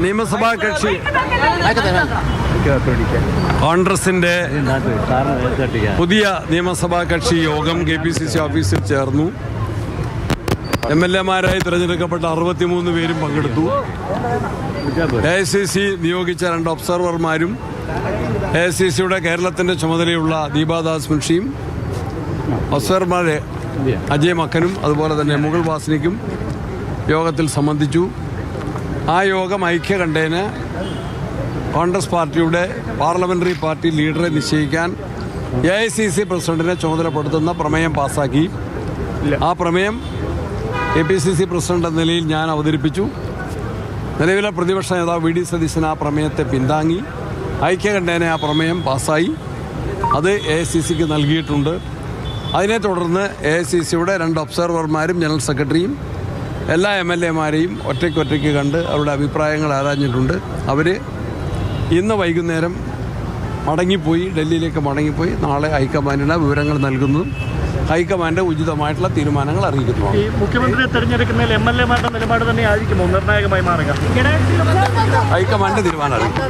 നിയമസഭാ കക്ഷി കോൺഗ്രസിന്റെ പുതിയ നിയമസഭാ കക്ഷി യോഗം KPCC ഓഫീസിൽ ചേർന്നു. MLA-മാരായി തിരഞ്ഞെടുക്കപ്പെട്ട 63 പേരും പങ്കെടുത്തു. AICC നിയോഗിച്ച 2 ഒബ്സർവർമാരും AICCയുടെ കേരളത്തിന്റെ ചുമതലയുള്ള ദീപാദാസ് മുൻഷിയും ഒബ്സർവർമാരെ അജയ് മക്കനും അതുപോലെ തന്നെ മുഗൾ വാസനിക്കും യോഗത്തിൽ സംബന്ധിച്ചു. ആ യോഗം ഐക്യകണ്ഠേന കോൺഗ്രസ് പാർട്ടിയുടെ പാർലമെന്ററി പാർട്ടി ലീഡറെ നിശ്ചയിക്കാൻ AICC പ്രസിഡന്റിനെ ചുമതലപ്പെടുത്തുന്ന പ്രമേയം പാസാക്കി. ആ പ്രമേയം KPCC പ്രസിഡന്റ് എന്ന നിലയിൽ ഞാൻ അവതരിപ്പിച്ചു. നിലവിലെ പ്രതിപക്ഷ നേതാവ് VD സതീശൻ ആ പ്രമേയത്തെ പിന്താങ്ങി. ഐക്യകണ്ഠേന ആ പ്രമേയം പാസ്സായി. അത് AICCക്ക് നൽകിയിട്ടുണ്ട്. അതിനെ തുടർന്ന് AICCയുടെ 2 ഒബ്സർവർമാരും ജനറൽ സെക്രട്ടറിയും എല്ലാ MLA-മാരെയും ഒറ്റയ്ക്കൊറ്റയ്ക്ക് കണ്ട് അവരുടെ അഭിപ്രായങ്ങൾ ആരാഞ്ഞിട്ടുണ്ട്. അവർ ഇന്ന് വൈകുന്നേരം ഡൽഹിയിലേക്ക് മടങ്ങിപ്പോയി നാളെ ഹൈക്കമാൻഡിന് വിവരങ്ങൾ നൽകുന്നതും ഹൈക്കമാൻഡ് ഉചിതമായിട്ടുള്ള തീരുമാനങ്ങൾ അറിയിക്കുന്നു. ഈ മുഖ്യമന്ത്രിയെ തെരഞ്ഞെടുക്കുന്നതിൽ MLA-മാരുടെ നിലപാട് തന്നെ ആയിരിക്കുമോ നിർണായകമായി മാറുക? ഹൈക്കമാൻഡ് തീരുമാനം അറിയിക്കും.